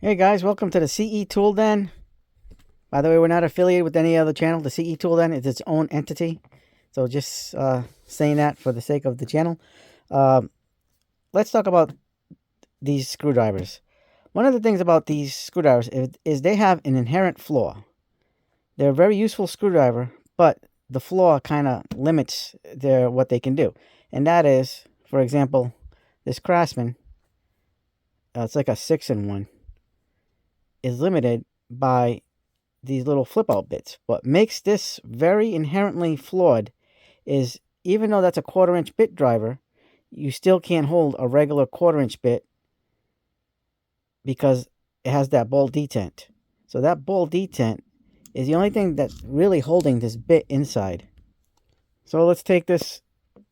Hey guys, welcome to the CE Tool Den. By the way, we're not affiliated with any other channel. The CE Tool Den is its own entity. So just saying that for the sake of the channel. Let's talk about these screwdrivers. One of the things about these screwdrivers is they have an inherent flaw. They're a very useful screwdriver, but the flaw kind of limits what they can do. And that is, for example, this Craftsman, it's like a 6-in-1, is limited by these little flip out bits. What makes this very inherently flawed is, even though that's a 1/4-inch bit driver, you still can't hold a regular 1/4-inch bit because it has that ball detent. So that ball detent is the only thing that's really holding this bit inside. So let's take this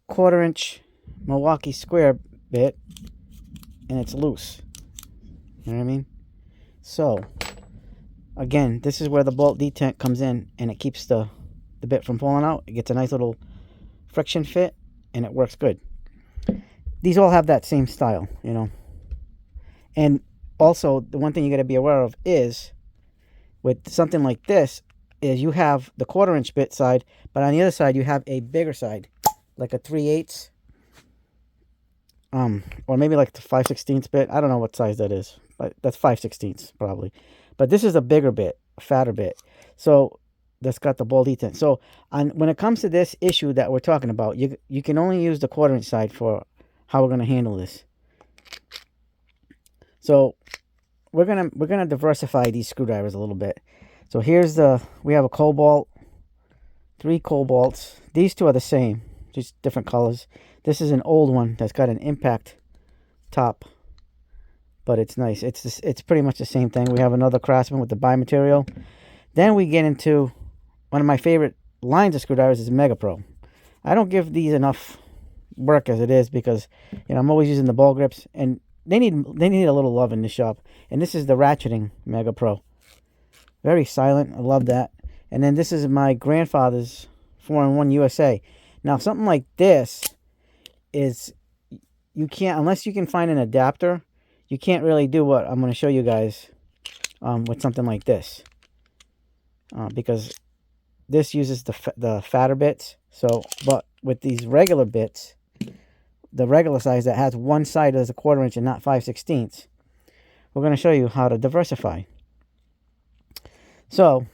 1/4-inch Milwaukee square bit, and it's loose. You know what I mean? So again, this is where the bolt detent comes in, and it keeps the bit from falling out. It gets a nice little friction fit, and it works good. These all have that same style, you know. And also, the one thing you got to be aware of is, with something like this, is you have the 1/4-inch bit side, but on the other side you have a bigger side, like a 3/8, or maybe like the 5/16 bit. I don't know what size that is, but that's 5/16 probably. But this is a bigger bit, a fatter bit. So that's got the ball detent. So when it comes to this issue that we're talking about, you can only use the 1/4-inch side for how we're gonna handle this. So we're gonna diversify these screwdrivers a little bit. So we have a cobalt, 3 cobalts. These two are the same, just different colors. This is an old one that's got an impact top, but it's nice. It's pretty much the same thing. We have another Craftsman with the bi-material. Then we get into one of my favorite lines of screwdrivers is Mega Pro. I don't give these enough work as it is because, you know, I'm always using the ball grips, and they need a little love in the shop. And this is the ratcheting Mega Pro. Very silent. I love that. And then this is my grandfather's 4-in-1 USA. Now something like this is, you can't, unless you can find an adapter, you can't really do what I'm going to show you guys with something like this, because this uses the fatter bits. So, but with these regular bits, the regular size that has one side as a 1/4-inch and not 5/16, we're going to show you how to diversify. So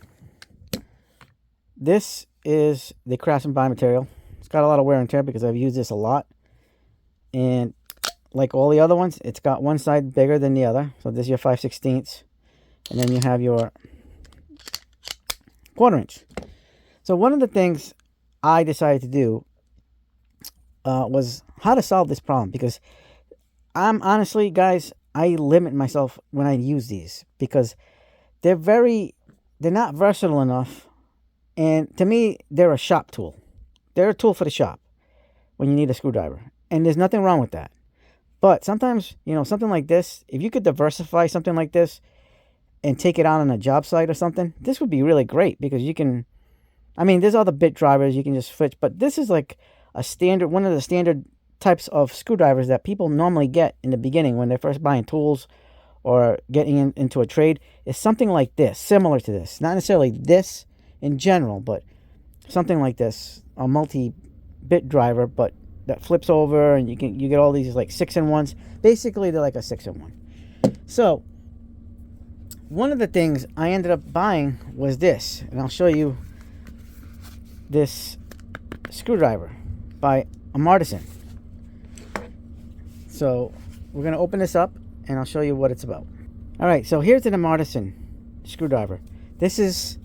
this is the Craftsman bi-material. It's got a lot of wear and tear because I've used this a lot, and like all the other ones, it's got one side bigger than the other. So this is your 5/16, and then you have your 1/4-inch. So one of the things I decided to do was how to solve this problem, because I'm honestly, guys, I limit myself when I use these because they're not versatile enough, and to me, they're a shop tool. They're a tool for the shop when you need a screwdriver, and there's nothing wrong with that. But sometimes, you know, something like this, if you could diversify something like this and take it out on a job site or something, this would be really great, because you can, I mean, there's other bit drivers you can just switch, but this is like a standard, one of the standard types of screwdrivers that people normally get in the beginning when they're first buying tools or getting into a trade, is something like this, similar to this. Not necessarily this in general, but something like this, a multi-bit driver, but that flips over, and you get all these like 6-in-1s. Basically, they're like a 6-in-1. So one of the things I ended up buying was this, and I'll show you this screwdriver by Amartisan. So we're going to open this up, and I'll show you what it's about. All right, so here's an Amartisan screwdriver. This is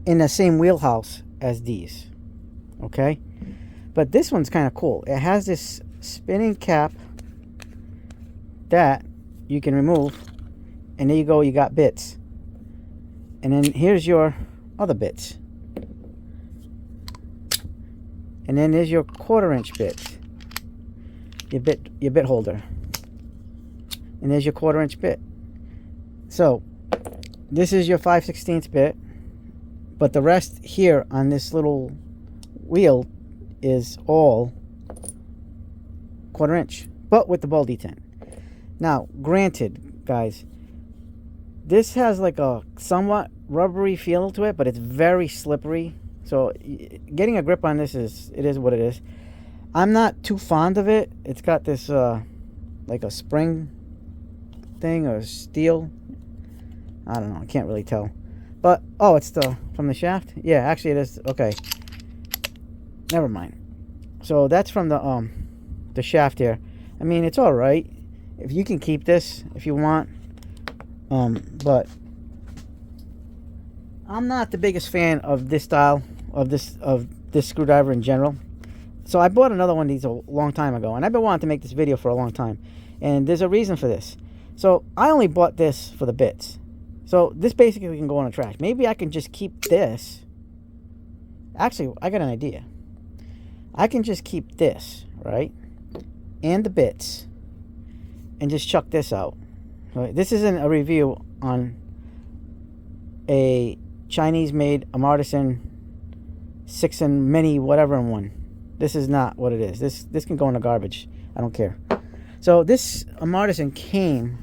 in the same wheelhouse as these, okay? But this one's kind of cool. It has this spinning cap that you can remove, and there you go, you got bits. And then here's your other bits. And then there's your 1/4-inch bit, your bit holder. And there's your 1/4-inch bit. So this is your 5/16 bit, but the rest here on this little wheel is all 1/4-inch, but with the ball detent. Now, granted, guys, This has like a somewhat rubbery feel to it, but it's very slippery. So getting a grip on this is what it is. I'm not too fond of it. It's got this like a spring thing or steel. I don't know. I can't really tell. But oh, it's from the shaft. Yeah, actually it is. Okay. Never mind. So that's from the shaft here. I mean, it's all right. If you can keep this if you want. But I'm not the biggest fan of this style of this screwdriver in general. So I bought another one of these a long time ago, and I've been wanting to make this video for a long time. And there's a reason for this. So I only bought this for the bits. So this basically can go on a trash. Maybe I can just keep this. Actually, I got an idea. I can just keep this, right? And the bits. And just chuck this out. Right? This isn't a review on a Chinese-made Amartisan 6 and mini whatever in one. This is not what it is. This can go in the garbage. I don't care. So this Amartisan came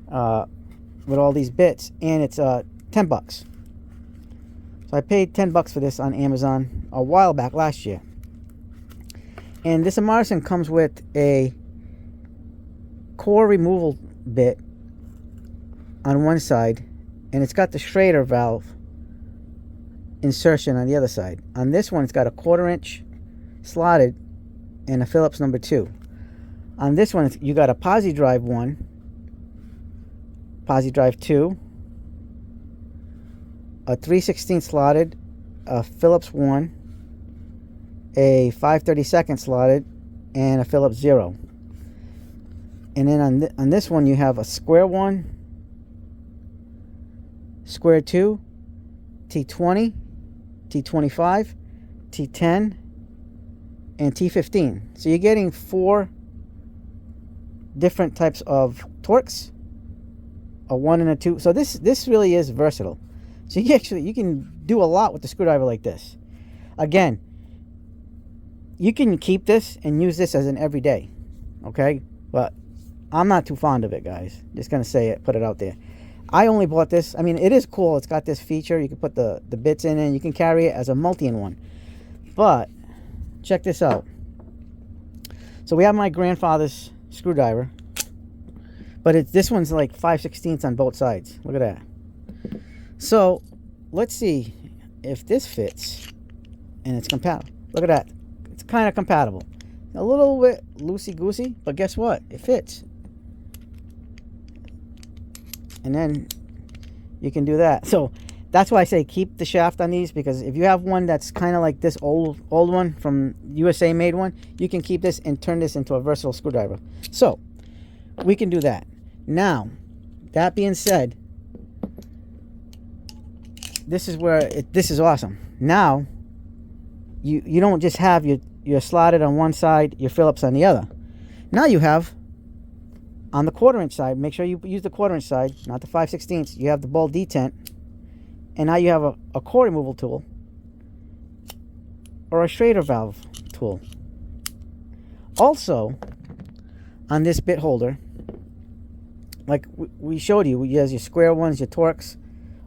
with all these bits, and it's $10. So I paid $10 for this on Amazon a while back last year. And this Amartisan comes with a core removal bit on one side, and it's got the Schrader valve insertion on the other side. On this one, it's got a 1/4 inch slotted and a Phillips number 2. On this one, you got a posi drive 1, posi drive 2, a 3/16 slotted, a Phillips 1, a 5/32 slotted, and a Phillips 0. And then on this one, you have a square 1, square 2, T20, T25, T10, and T15. So you're getting 4 different types of torques, a 1 and a 2. So this really is versatile. So you can do a lot with the screwdriver like this. Again, you can keep this and use this as an everyday, okay? But I'm not too fond of it, guys. Just gonna say it, put it out there. I only bought this. I mean, it is cool. It's got this feature. You can put the bits in it, and you can carry it as a multi-in-one. But check this out. So we have my grandfather's screwdriver, but this one's like 5/16 on both sides. Look at that. So let's see if this fits and it's compatible. Look at that. It's kind of compatible. A little bit loosey-goosey, but guess what? It fits. And then you can do that. So that's why I say keep the shaft on these, because if you have one that's kind of like this old one from USA made one, you can keep this and turn this into a versatile screwdriver. So we can do that. Now, that being said, this is where this is awesome. Now you don't just have your slotted on one side, your Phillips on the other. Now you have on the 1/4 inch side, make sure you use the 1/4 inch side, not the 5/16. You have the ball detent, and now you have a core removal tool or a Schrader valve tool. Also, on this bit holder, like we showed you, you have your square ones, your torques,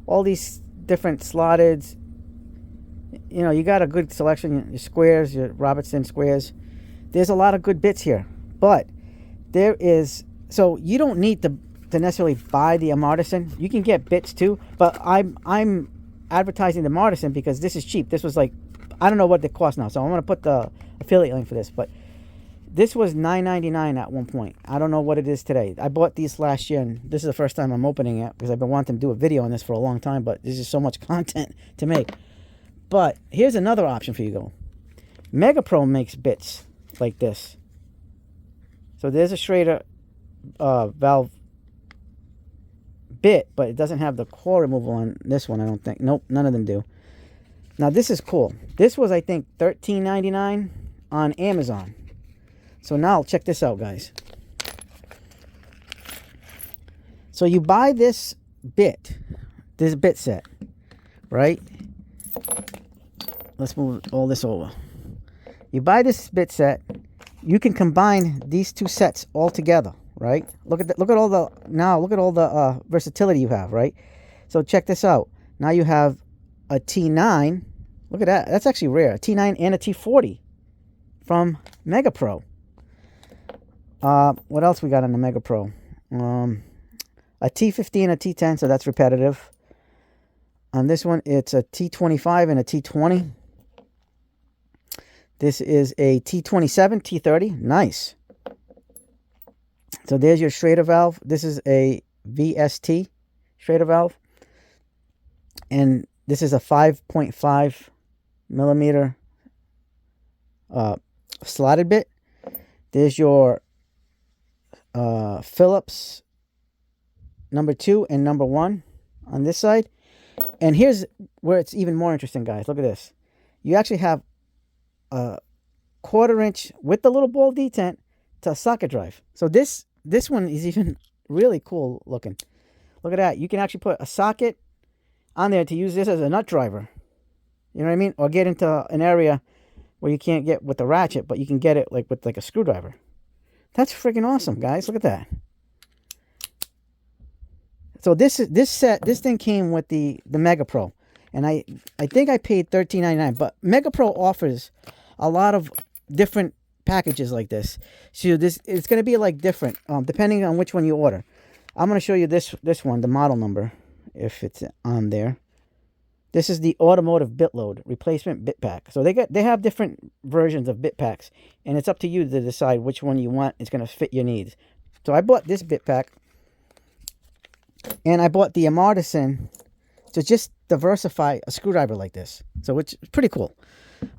all these different slotted. You know, you got a good selection. Your squares, your Robertson squares. There's a lot of good bits here, but there is. So you don't need to necessarily buy the Amartisan. You can get bits too, but I'm advertising the Amartisan because this is cheap. This was like, I don't know what it costs now, so I'm gonna put the affiliate link for this. But this was $9.99 at one point. I don't know what it is today. I bought these last year, and this is the first time I'm opening it because I've been wanting to do a video on this for a long time. But there's just so much content to make. But here's another option for you, though. MegaPro makes bits like this. So there's a Schrader valve bit, but it doesn't have the core removal on this one, I don't think. Nope, none of them do. Now this is cool. This was, I think, $13.99 on Amazon. So now check this out, guys. So you buy this bit set, right? Let's move all this over. You buy this bit set. You can combine these two sets all together, right? Look at all the versatility you have, right? So check this out. Now you have a T9. Look at that. That's actually rare. A T9 and a T40 from Mega Pro. What else we got on the Mega Pro? A T50 and a T10, so that's repetitive. On this one, it's a T25 and a T20. This is a T27, T30. Nice. So there's your Schrader valve. This is a VST Schrader valve. And this is a 5.5 millimeter slotted bit. There's your Phillips number 2 and number 1 on this side. And here's where it's even more interesting, guys. Look at this. You actually have a 1/4 inch with the little ball detent to a socket drive. So this one is even really cool looking. Look at that. You can actually put a socket on there to use this as a nut driver. You know what I mean? Or get into an area where you can't get with the ratchet, but you can get it like with like a screwdriver. That's freaking awesome, guys. Look at that. So this thing came with the Mega Pro, and I think I paid $13.99. But Mega Pro offers a lot of different packages like this. So it's going to be like different depending on which one you order. I'm going to show you this one, the model number, if it's on there. This is the automotive bit load replacement bit pack. So they have different versions of bit packs, and it's up to you to decide which one you want. It's going to fit your needs. So I bought this bit pack. And I bought the Amartisan to just diversify a screwdriver like this. So it's pretty cool.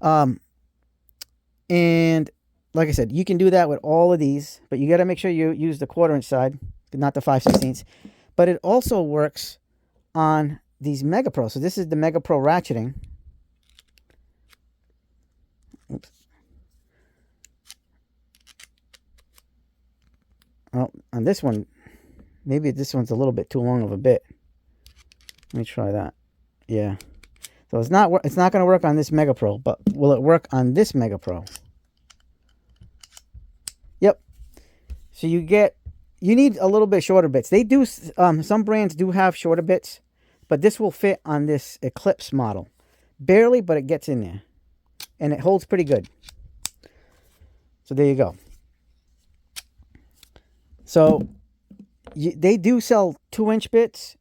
And like I said, you can do that with all of these. But you got to make sure you use the 1/4 inch side, not the 5/16. But it also works on these Mega Pro. So this is the Mega Pro ratcheting. Oops. Oh, on this one, maybe this one's a little bit too long of a bit. Let me try that. Yeah. So it's not going to work on this Mega Pro, but will it work on this Mega Pro? Yep. So you need a little bit shorter bits. They do some brands do have shorter bits, but this will fit on this Eclipse model. Barely, but it gets in there. And it holds pretty good. So there you go. So they do sell 2-inch bits,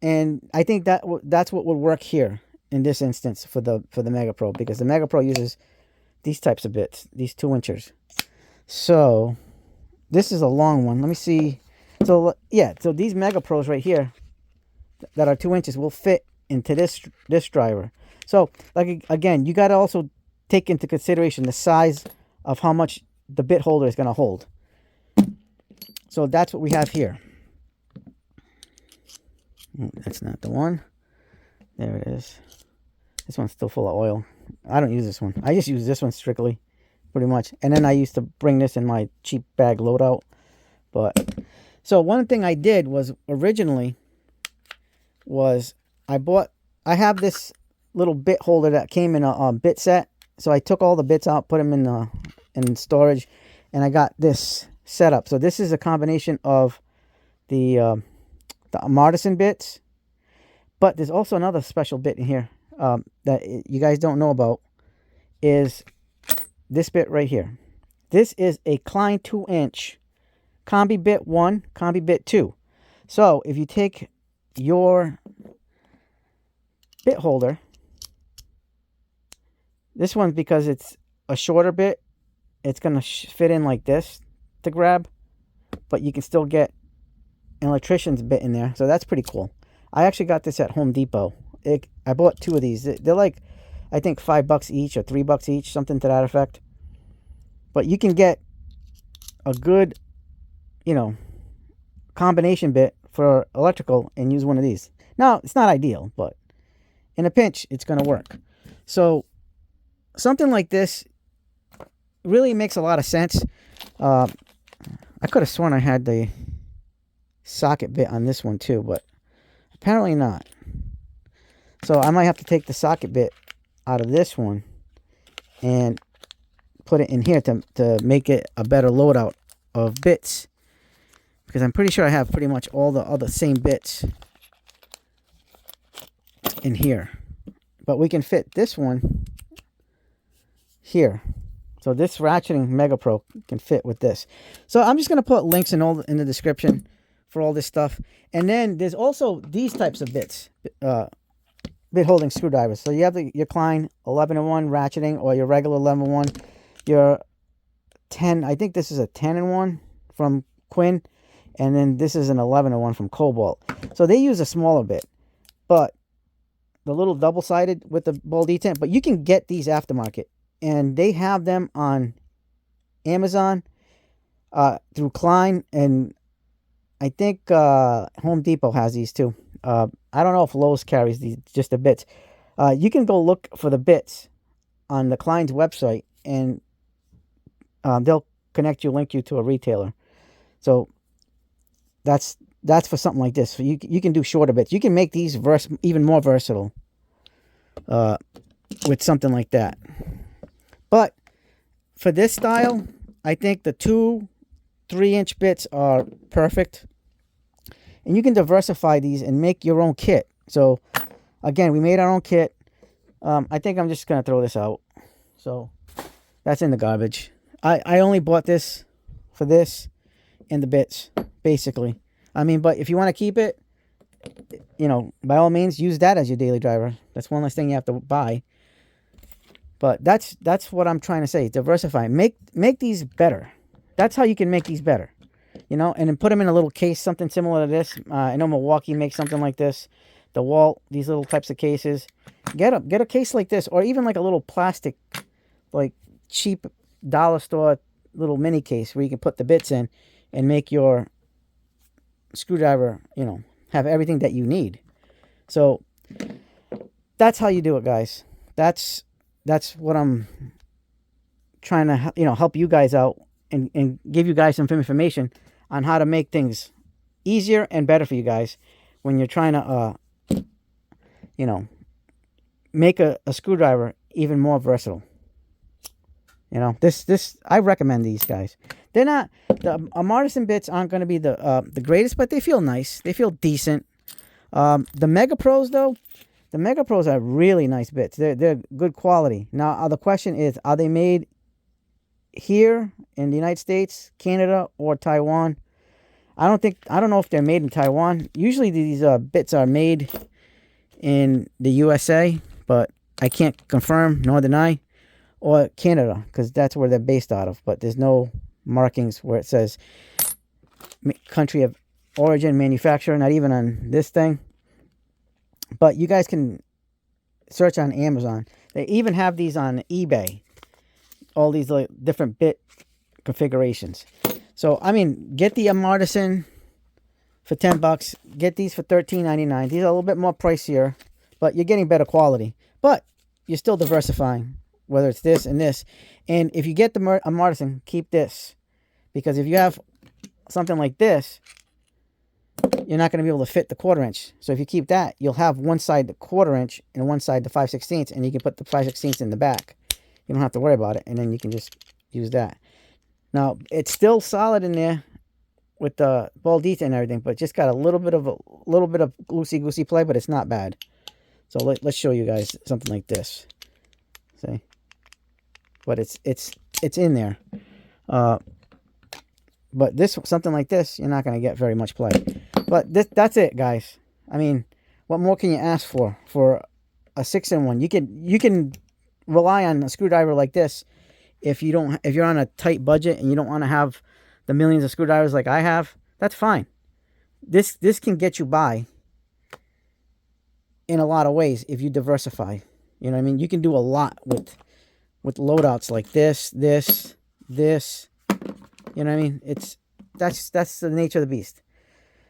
and I think that's what would work here in this instance for the Mega Pro, because the Mega Pro uses these types of bits, these 2-inchers. So this is a long one. Let me see. So yeah, so these Mega Pros right here that are 2 inches will fit into this driver. So like again, you got to also take into consideration the size of how much the bit holder is going to hold. So that's what we have here. That's not the one. There it is. This one's still full of oil. I don't use this one. I just use this one strictly, pretty much. And then I used to bring this in my cheap bag loadout. But so one thing I did was originally was I have this little bit holder that came in a bit set. So I took all the bits out, put them in storage, and I got this set up. So this is a combination of the Amartisan bits, but there's also another special bit in here that you guys don't know about, is this bit right here. This is a Klein 2-inch Combi Bit 1, Combi Bit 2. So if you take your bit holder, this one, because it's a shorter bit, it's going to fit in like this to grab, but you can still get an electrician's bit in there. So that's pretty cool. I actually got this at Home Depot. I bought 2 of these. They're like, I think $5 each or $3 each, something to that effect. But you can get a good, combination bit for electrical and use one of these. Now, it's not ideal, but in a pinch, it's going to work. So something like this really makes a lot of sense. I could have sworn I had the socket bit on this one too, but apparently not. So I might have to take the socket bit out of this one and put it in here to make it a better loadout of bits, because I'm pretty sure I have pretty much all the same bits in here. But we can fit this one here. So this ratcheting Mega Pro can fit with this. So I'm just going to put links in the description for all this stuff. And then there's also these types of bits, bit holding screwdrivers. So you have your Klein 11-in-1 ratcheting, or your regular 11-in-1, your 10, I think this is a 10-in-1 from Quinn, and then this is an 11-in-1 from Cobalt. So they use a smaller bit, but the little double-sided with the ball detent, but you can get these aftermarket, and they have them on Amazon, through Klein, and I think Home Depot has these too. I don't know if Lowe's carries these, just the bits. You can go look for the bits on the Klein's website, and they'll link you to a retailer. So that's for something like this. So you can do shorter bits. You can make these even more versatile with something like that. But for this style, I think the 2 3-inch bits are perfect. And you can diversify these and make your own kit. So again, we made our own kit. I think I'm just going to throw this out. So that's in the garbage. I only bought this for this and the bits, basically. I mean, but if you want to keep it, you know, by all means, use that as your daily driver. That's one less thing you have to buy. But that's what I'm trying to say. Diversify. Make these better. That's how you can make these better. You know, and then put them in a little case, something similar to this. I know Milwaukee makes something like this. DeWalt, these little types of cases. Get a case like this, or even like a little plastic, like cheap dollar store little mini case where you can put the bits in and make your screwdriver, you know, have everything that you need. So that's how you do it, guys. That's what I'm trying to, you know, help you guys out and give you guys some information on how to make things easier and better for you guys when you're trying to, you know, make a screwdriver even more versatile. You know, this I recommend these guys. They're not, the Amartisan bits aren't going to be the greatest, but they feel nice. They feel decent. The Mega Pros though, the Mega Pros are really nice bits. They're good quality. Now the question is, are they made here in the United States, Canada, or Taiwan? I don't know if they're made in Taiwan. Usually these bits are made in the USA, but I can't confirm nor deny. Or Canada, because that's where they're based out of. But there's no markings where it says country of origin, manufacturer, not even on this thing. But you guys can search on Amazon. They even have these on eBay. All these like different bit configurations. So, I mean, get the Amartisan for $10. Get these for $13.99. These are a little bit more pricier, but you're getting better quality. But you're still diversifying, whether it's this and this. And if you get the Amartisan, keep this. Because if you have something like this, you're not going to be able to fit the 1/4 inch. So if you keep that, you'll have one side the 1/4 inch and one side the 5/16, and you can put the 5/16 in the back. You don't have to worry about it, and then you can just use that. Now, it's still solid in there with the ball detent and everything, but just got a little bit of loosey-goosey play, but it's not bad. So let's show you guys something like this. See? But it's in there. But something like this, you're not going to get very much play. But that's it, guys. I mean, what more can you ask for a 6-in-1? You can rely on a screwdriver like this if you're on a tight budget and you don't want to have the millions of screwdrivers like I have. That's fine. This can get you by in a lot of ways if you diversify. You know what I mean? You can do a lot with loadouts like this. You know what I mean? That's the nature of the beast.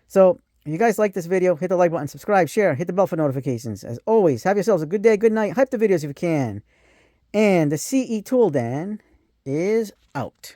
So if you guys like this video, hit the like button, subscribe, share, hit the bell for notifications. As always, have yourselves a good day, good night. Hype the videos if you can. And the CE Tool Dan is out.